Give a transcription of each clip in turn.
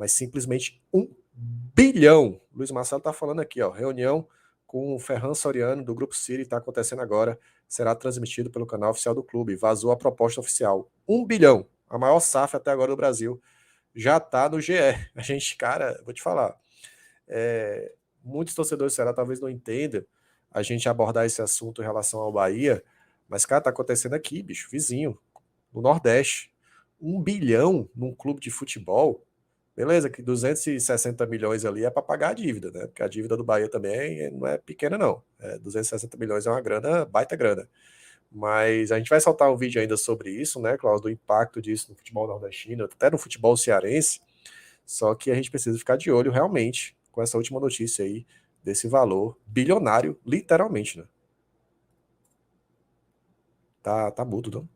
mas simplesmente 1 bilhão. Luiz Marcelo está falando aqui, ó, reunião com o Ferran Soriano do Grupo City, está acontecendo agora, será transmitido pelo canal oficial do clube, vazou a proposta oficial, 1 bilhão, a maior SAF até agora do Brasil, já está no GE. A gente, cara, vou te falar, muitos torcedores do Ceará talvez não entendam a gente abordar esse assunto em relação ao Bahia, mas, cara, tá acontecendo aqui, bicho, vizinho, no Nordeste, 1 bilhão num clube de futebol. Beleza, que 260 milhões ali é para pagar a dívida, né? Porque a dívida do Bahia também não é pequena, não. 260 milhões é uma grana, baita grana. Mas a gente vai soltar um vídeo ainda sobre isso, né, Cláudio, do impacto disso no futebol nordestino, até no futebol cearense. Só que a gente precisa ficar de olho realmente com essa última notícia aí, desse valor bilionário, literalmente, né? Tá mudo, não?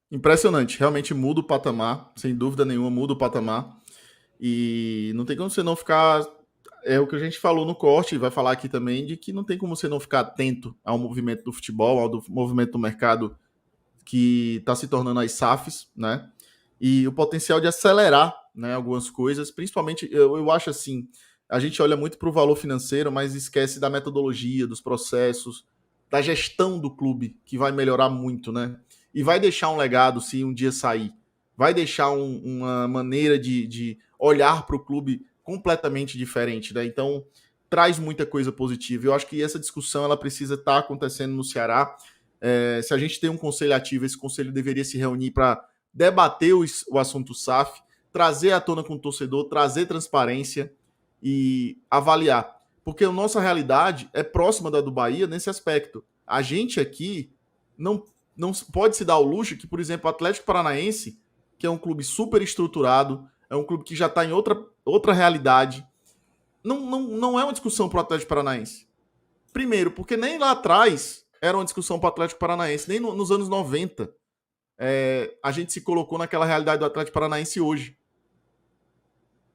Impressionante, realmente muda o patamar, sem dúvida nenhuma, muda o patamar. E não tem como você não ficar. É o que a gente falou no corte, vai falar aqui também, de que não tem como você não ficar atento ao movimento do futebol, movimento do mercado que está se tornando as SAFs, né? E o potencial de acelerar, né, algumas coisas, principalmente, eu acho assim, a gente olha muito para o valor financeiro, mas esquece da metodologia, dos processos, da gestão do clube, que vai melhorar muito, né? E vai deixar um legado se um dia sair. Vai deixar uma maneira de olhar para o clube completamente diferente, né? Então, traz muita coisa positiva. Eu acho que essa discussão ela precisa estar acontecendo no Ceará. Se a gente tem um conselho ativo, esse conselho deveria se reunir para debater o assunto SAF, trazer à tona com o torcedor, trazer transparência e avaliar. Porque a nossa realidade é próxima da do Bahia nesse aspecto. A gente aqui não pode se dar ao luxo que, por exemplo, o Atlético Paranaense, que é um clube super estruturado, é um clube que já está em outra realidade, não é uma discussão para o Atlético Paranaense. Primeiro, porque nem lá atrás era uma discussão para o Atlético Paranaense, nem nos anos 90 a gente se colocou naquela realidade do Atlético Paranaense hoje.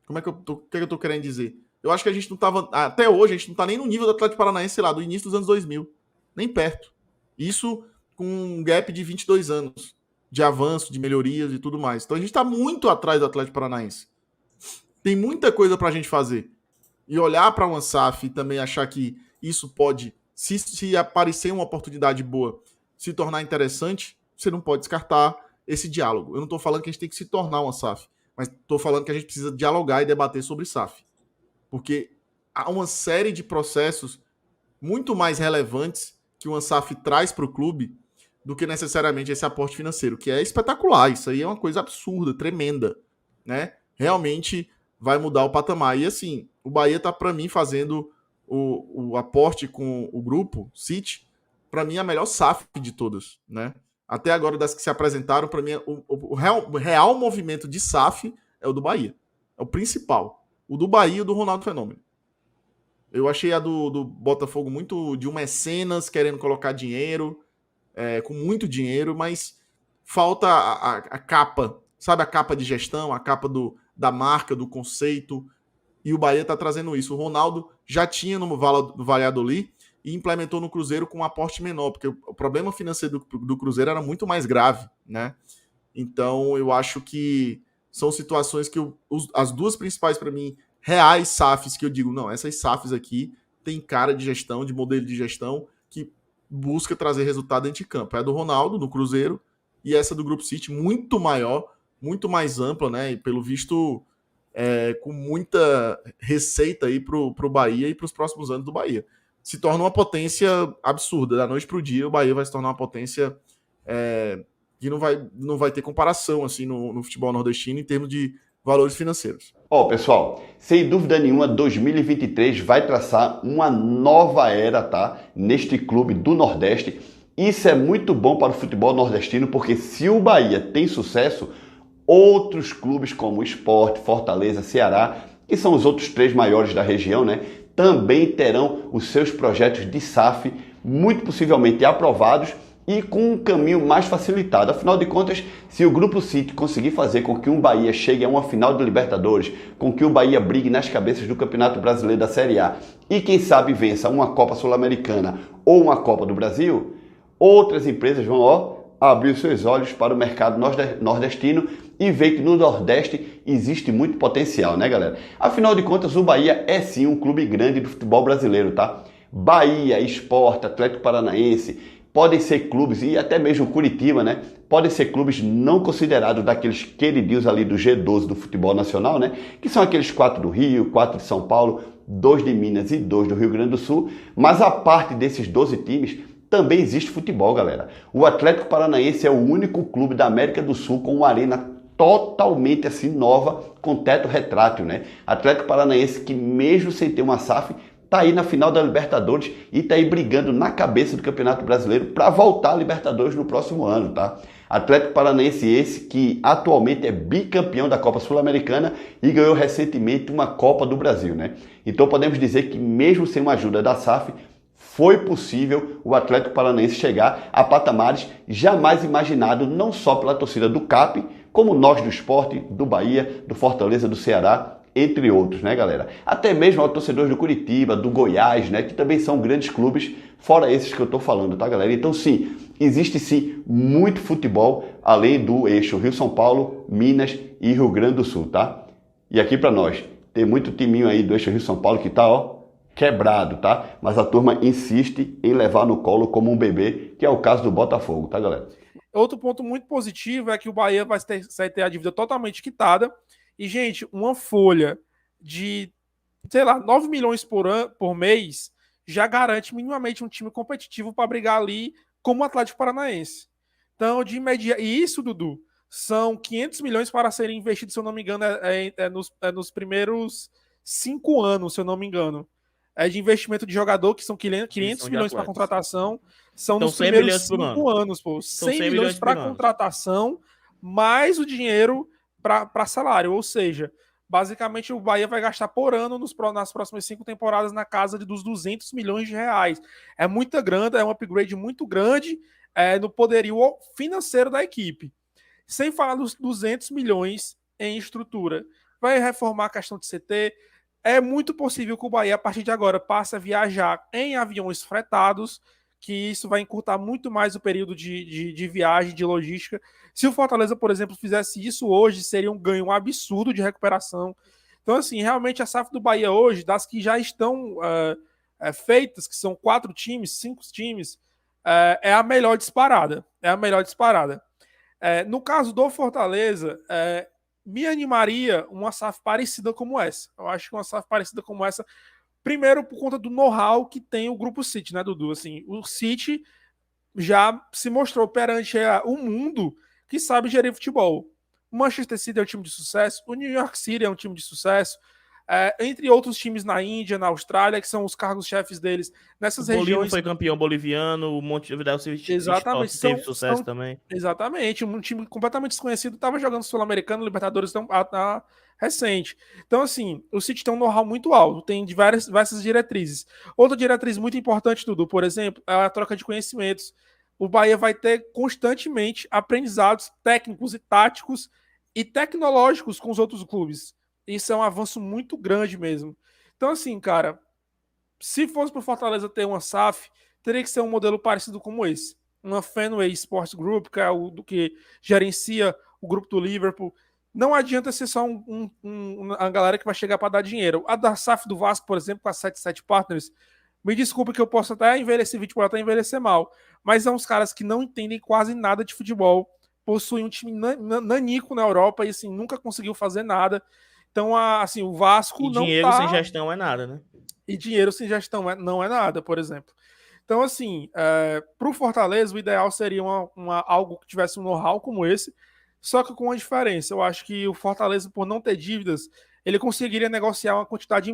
O que eu tô querendo dizer? Eu acho que a gente não estava, até hoje, a gente não está nem no nível do Atlético Paranaense, sei lá, do início dos anos 2000. Nem perto. Isso com um gap de 22 anos de avanço, de melhorias e tudo mais. Então a gente está muito atrás do Atlético Paranaense. Tem muita coisa para a gente fazer. E olhar para uma SAF e também achar que isso pode, se aparecer uma oportunidade boa, se tornar interessante, você não pode descartar esse diálogo. Eu não estou falando que a gente tem que se tornar uma SAF, mas estou falando que a gente precisa dialogar e debater sobre SAF. Porque há uma série de processos muito mais relevantes que uma SAF traz para o clube do que necessariamente esse aporte financeiro, que é espetacular. Isso aí é uma coisa absurda, tremenda, né? Realmente vai mudar o patamar. E assim, o Bahia está, para mim, fazendo o aporte com o grupo City, para mim, a melhor SAF de todas, né? Até agora, das que se apresentaram, para mim, o real movimento de SAF é o do Bahia. É o principal. O do Bahia e o do Ronaldo Fenômeno. Eu achei a do Botafogo muito de um mecenas querendo colocar dinheiro, com muito dinheiro, mas falta a capa, sabe, a capa de gestão, a capa da marca, do conceito, e o Bahia está trazendo isso. O Ronaldo já tinha no Valladolid e implementou no Cruzeiro com um aporte menor, porque o problema financeiro do Cruzeiro era muito mais grave, né? Então eu acho que são situações que as duas principais para mim reais SAFs que eu digo, não, essas SAFs aqui tem cara de gestão, de modelo de gestão que busca trazer resultado dentro de campo. É a do Ronaldo, no Cruzeiro, e essa do Grupo City, muito maior, muito mais ampla, né? E pelo visto, com muita receita aí pro Bahia e para os próximos anos do Bahia. Se torna uma potência absurda. Da noite pro dia, o Bahia vai se tornar uma potência que não vai ter comparação assim no futebol nordestino em termos de valores financeiros. Pessoal, sem dúvida nenhuma, 2023 vai traçar uma nova era, tá? Neste clube do Nordeste. Isso é muito bom para o futebol nordestino, porque se o Bahia tem sucesso, outros clubes como o Sport, Fortaleza, Ceará, que são os outros 3 maiores da região, né? Também terão os seus projetos de SAF, muito possivelmente aprovados, e com um caminho mais facilitado. Afinal de contas, se o Grupo City conseguir fazer com que um Bahia chegue a uma final de Libertadores, com que o Bahia brigue nas cabeças do Campeonato Brasileiro da Série A e quem sabe vença uma Copa Sul-Americana ou uma Copa do Brasil, outras empresas vão abrir os seus olhos para o mercado nordestino e vê que no Nordeste existe muito potencial, né, galera? Afinal de contas, o Bahia é sim um clube grande do futebol brasileiro, tá? Bahia, Sport, Atlético Paranaense, podem ser clubes, e até mesmo Curitiba, né? Podem ser clubes não considerados daqueles queridinhos ali do G12 do futebol nacional, né? Que são aqueles 4 do Rio, 4 de São Paulo, 2 de Minas e 2 do Rio Grande do Sul. Mas a parte desses 12 times, também existe futebol, galera. O Atlético Paranaense é o único clube da América do Sul com uma arena totalmente assim nova, com teto retrátil, né? Atlético Paranaense que mesmo sem ter uma SAF, tá aí na final da Libertadores e tá aí brigando na cabeça do Campeonato Brasileiro para voltar à Libertadores no próximo ano, tá? Atlético Paranaense esse que atualmente é bicampeão da Copa Sul-Americana e ganhou recentemente uma Copa do Brasil, né? Então podemos dizer que mesmo sem uma ajuda da SAF, foi possível o Atlético Paranaense chegar a patamares jamais imaginados, não só pela torcida do CAP, como nós do Sport, do Bahia, do Fortaleza, do Ceará, entre outros, né, galera? Até mesmo os torcedores do Curitiba, do Goiás, né, que também são grandes clubes, fora esses que eu tô falando, tá, galera? Então, sim, existe sim muito futebol, além do eixo Rio-São Paulo, Minas e Rio Grande do Sul, tá? E aqui para nós, tem muito timinho aí do eixo Rio-São Paulo que tá, ó, quebrado, tá? Mas a turma insiste em levar no colo como um bebê, que é o caso do Botafogo, tá, galera? Outro ponto muito positivo é que o Bahia vai ter a dívida totalmente quitada. E, gente, uma folha de, sei lá, 9 milhões por mês já garante minimamente um time competitivo para brigar ali como o Atlético Paranaense. Então, de imediato... E isso, Dudu, são 500 milhões para serem investidos, se eu não me engano, nos primeiros 5 anos, se eu não me engano. É de investimento de jogador, que são 500 milhões para contratação, são então, nos primeiros 5 ano. anos, pô. 100 milhões para contratação, mais o dinheiro para salário. Ou seja, basicamente o Bahia vai gastar por ano nas próximas 5 temporadas na casa dos 200 milhões de reais. É muita grana, é um upgrade muito grande no poderio financeiro da equipe. Sem falar dos 200 milhões em estrutura. Vai reformar a questão de CT. É muito possível que o Bahia, a partir de agora, passe a viajar em aviões fretados, que isso vai encurtar muito mais o período de viagem, de logística. Se o Fortaleza, por exemplo, fizesse isso hoje, seria um ganho absurdo de recuperação. Então, assim, realmente a SAF do Bahia hoje, das que já estão feitas, que são 4 times, 5 times, é a melhor disparada. É a melhor disparada. No caso do Fortaleza, me animaria uma SAF parecida como essa. Eu acho que uma SAF parecida como essa, primeiro por conta do know-how que tem o Grupo City, né, Dudu? Assim, o City já se mostrou perante o mundo que sabe gerir futebol. O Manchester City é um time de sucesso, o New York City é um time de sucesso, entre outros times na Índia, na Austrália, que são os cargos-chefes deles nessas regiões. O Bolívia foi campeão boliviano, o Montevideo exatamente, teve sucesso também. Exatamente, um time completamente desconhecido estava jogando Sul-Americano, Libertadores recente. Então, assim, o City tem um know-how muito alto, tem diversas diretrizes. Outra diretriz muito importante, Dudu, por exemplo, é a troca de conhecimentos. O Bahia vai ter constantemente aprendizados técnicos e táticos e tecnológicos com os outros clubes. Isso é um avanço muito grande mesmo. Então, assim, cara, se fosse para o Fortaleza ter uma SAF, teria que ser um modelo parecido como esse. Uma Fenway Sports Group, que é o do que gerencia o grupo do Liverpool. Não adianta ser só uma galera que vai chegar para dar dinheiro. A da SAF do Vasco, por exemplo, com a 77 Partners, me desculpa que eu posso até envelhecer vídeo, pode até envelhecer mal, mas são uns caras que não entendem quase nada de futebol, possuem um time nanico na Europa e assim, nunca conseguiu fazer nada. Então, assim, o Vasco não tá... dinheiro sem gestão é nada, né? E dinheiro sem gestão não é nada, por exemplo. Então, assim, para o Fortaleza, o ideal seria algo que tivesse um know-how como esse, só que com uma diferença. Eu acho que o Fortaleza, por não ter dívidas, ele conseguiria negociar uma quantidade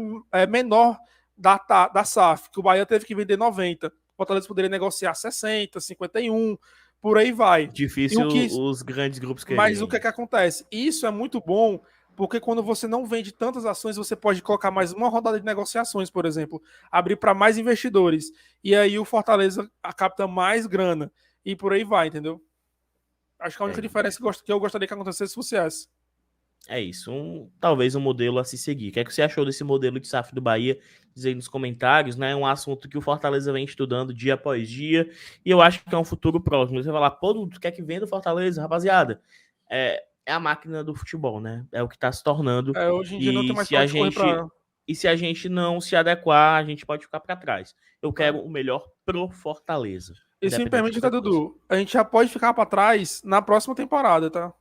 menor da SAF, que o Bahia teve que vender 90. O Fortaleza poderia negociar 60, 51, por aí vai. Difícil os grandes grupos querem. Mas o que acontece? Isso é muito bom, porque quando você não vende tantas ações, você pode colocar mais uma rodada de negociações, por exemplo, abrir para mais investidores. E aí o Fortaleza capta mais grana. E por aí vai, entendeu? Acho que a única diferença que eu gostaria que acontecesse fosse essa. É isso, talvez um modelo a se seguir. O que é que você achou desse modelo de SAF do Bahia? Diz aí nos comentários, né? É um assunto que o Fortaleza vem estudando dia após dia, e eu acho que é um futuro próximo. Você vai falar, pô, tu quer que venda o Fortaleza? Rapaziada, é a máquina do futebol, né? É o que tá se tornando. Hoje em dia não tem mais se a pra onde correr gente E se a gente não se adequar, a gente pode ficar para trás. Eu quero o melhor pro Fortaleza. E se me permite, tá, Dudu? A gente já pode ficar para trás na próxima temporada, tá?